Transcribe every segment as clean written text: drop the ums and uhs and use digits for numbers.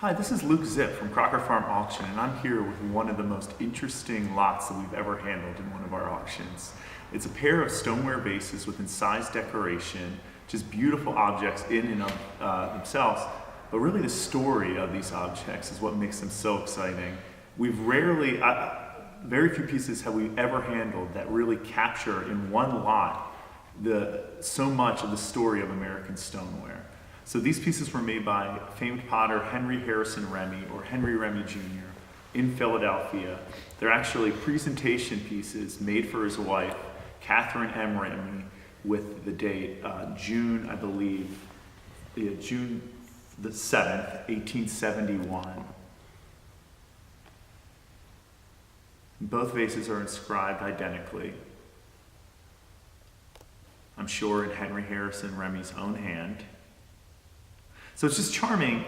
Hi, this is Luke Zip from Crocker Farm Auction, and I'm here with one of the most interesting lots that we've ever handled in one of our auctions. It's a pair of stoneware vases with incised decoration, just beautiful objects in and of themselves, but really the story of these objects is what makes them so exciting. Very few pieces have we ever handled that really capture in one lot so much of the story of American stoneware. So these pieces were made by famed potter Henry Harrison Remmey, or Henry Remmey Jr. in Philadelphia. They're actually presentation pieces made for his wife, Catherine M. Remmey, with the date June the 7th, 1871. Both vases are inscribed identically, I'm sure in Henry Harrison Remmey's own hand. So it's just charming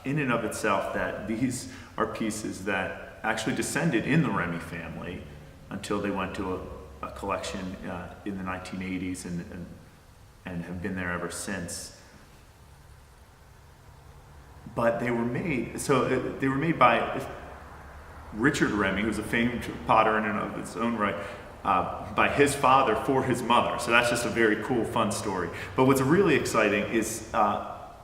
in and of itself that these are pieces that actually descended in the Remmey family until they went to a collection in the 1980s and have been there ever since. But they were made by Richard Remmey, who's a famed potter in and of its own right, by his father for his mother. So that's just a very cool, fun story. But what's really exciting is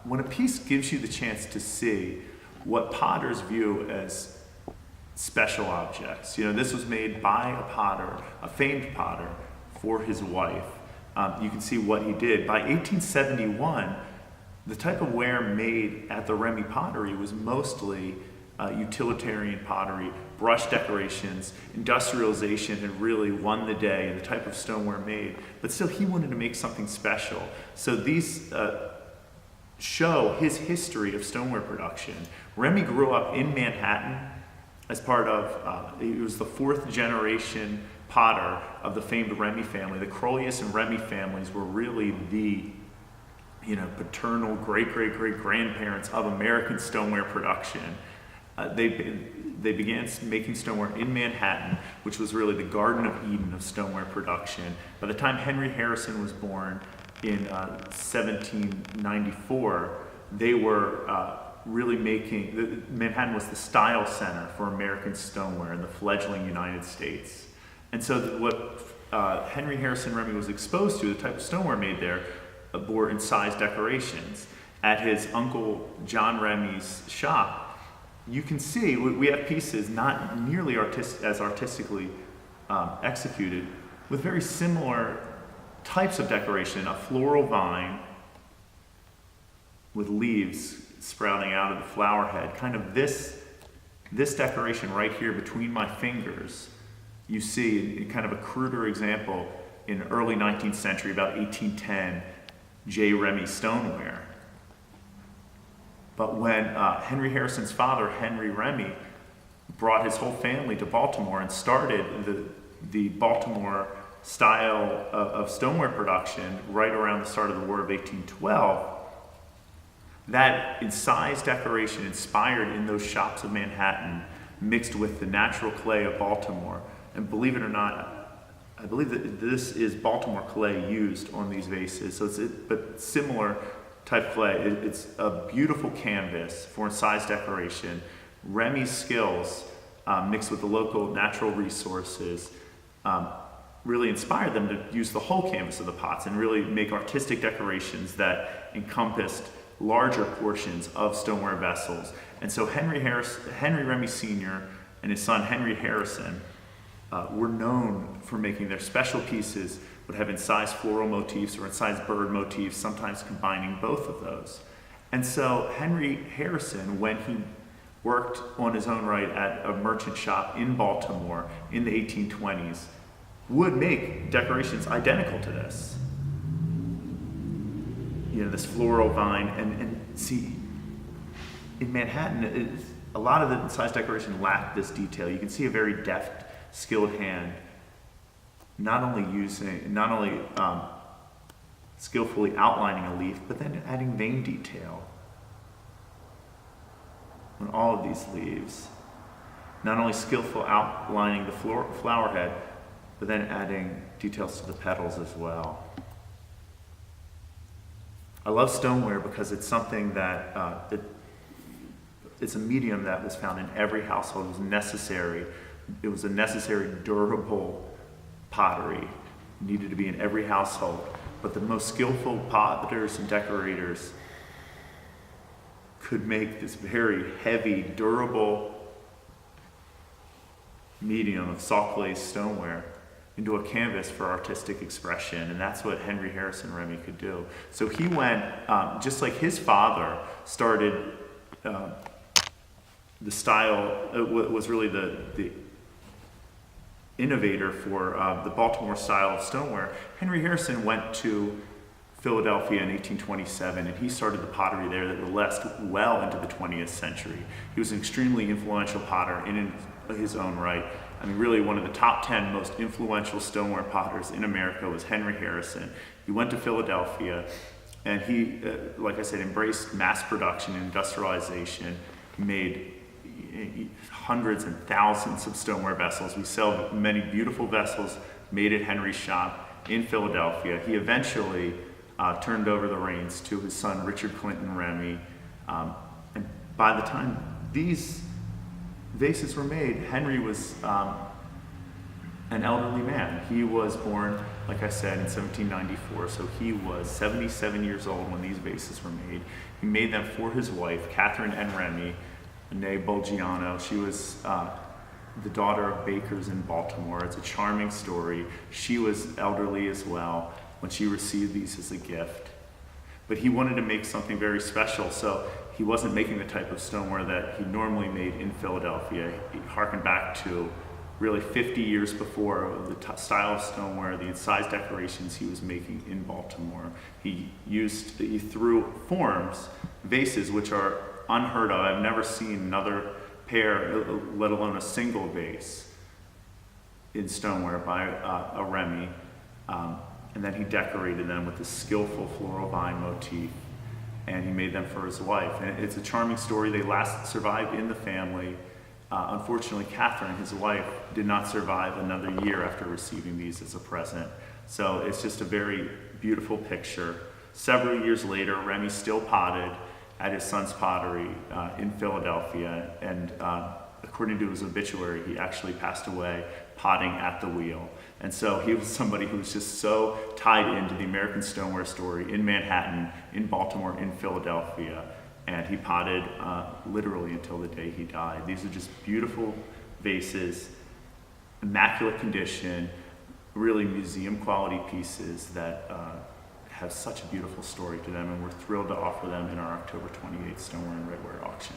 when a piece gives you the chance to see what potters view as special objects. You know, this was made by a potter, a famed potter, for his wife. You can see what he did. By 1871, the type of ware made at the Remmey pottery was mostly utilitarian pottery, brush decorations. Industrialization had really won the day in the type of stoneware made, but still he wanted to make something special. So these show his history of stoneware production. Remmey grew up in Manhattan as part of, he was the fourth generation potter of the famed Remmey family. The Crolius and Remmey families were really the paternal great-great-great-grandparents of American stoneware production. They began making stoneware in Manhattan, which was really the Garden of Eden of stoneware production. By the time Henry Harrison was born in 1794, they were really Manhattan was the style center for American stoneware in the fledgling United States. And so what Henry Harrison Remmey was exposed to, the type of stoneware made there, bore incised decorations. At his uncle John Remmey's shop, you can see we have pieces not nearly as artistically executed, with very similar types of decoration. A floral vine with leaves sprouting out of the flower head. Kind of this decoration right here between my fingers, you see in kind of a cruder example in early 19th century, about 1810, J. Remmey stoneware. But when Henry Harrison's father, Henry Remmey, brought his whole family to Baltimore and started the Baltimore style of stoneware production right around the start of the War of 1812, that incised decoration inspired in those shops of Manhattan mixed with the natural clay of Baltimore. And believe it or not, I believe that this is Baltimore clay used on these vases. So but similar type clay. It's a beautiful canvas for incised decoration. Remmey's skills mixed with the local natural resources really inspired them to use the whole canvas of the pots and really make artistic decorations that encompassed larger portions of stoneware vessels. And so Henry Remmey Sr. and his son Henry Harrison were known for making their special pieces would have incised floral motifs or incised bird motifs, sometimes combining both of those. And so Henry Harrison, when he worked on his own right at a merchant shop in Baltimore in the 1820s, would make decorations identical to this. This floral vine, and see, in Manhattan, a lot of the incised decoration lacked this detail. You can see a very deft, skilled hand, not only skillfully outlining a leaf, but then adding vein detail on all of these leaves. Not only skillful outlining the flower head, but then adding details to the petals as well. I love stoneware because it's something that it's a medium that was found in every household. It was necessary. It was a necessary, durable pottery. It needed to be in every household. But the most skillful potters and decorators could make this very heavy, durable medium of salt glazed stoneware into a canvas for artistic expression, and that's what Henry Harrison Remmey could do. So he went, just like his father started the style, was really the innovator for the Baltimore style of stoneware. Henry Harrison went to Philadelphia in 1827, and he started the pottery there that would last well into the 20th century. He was an extremely influential potter in his own right. I mean, really one of the top 10 most influential stoneware potters in America was Henry Harrison. He went to Philadelphia, and he, like I said, embraced mass production and industrialization, made hundreds and thousands of stoneware vessels. We sell many beautiful vessels made at Henry's shop in Philadelphia. He eventually turned over the reins to his son, Richard Clinton Remmey. And by the time these vases were made, Henry was an elderly man. He was born, like I said, in 1794, so he was 77 years old when these vases were made. He made them for his wife, Catherine N. Remmey, née Bolgiano. She was the daughter of bakers in Baltimore. It's a charming story. She was elderly as well when she received these as a gift. But he wanted to make something very special, so he wasn't making the type of stoneware that he normally made in Philadelphia. He harkened back to really 50 years before the style of stoneware, the incised decorations he was making in Baltimore. He threw forms, vases, which are unheard of. I've never seen another pair, let alone a single vase in stoneware by a Remmey. And then he decorated them with this skillful floral vine motif, and he made them for his wife. And it's a charming story. They survived in the family. Unfortunately, Catherine, his wife, did not survive another year after receiving these as a present. So it's just a very beautiful picture. Several years later, Remmey still potted at his son's pottery in Philadelphia, and according to his obituary, he actually passed away potting at the wheel. And so he was somebody who was just so tied into the American stoneware story in Manhattan, in Baltimore, in Philadelphia, and he potted literally until the day he died. These are just beautiful vases, immaculate condition, really museum quality pieces that have such a beautiful story to them, and we're thrilled to offer them in our October 28th Stoneware and Redware auction.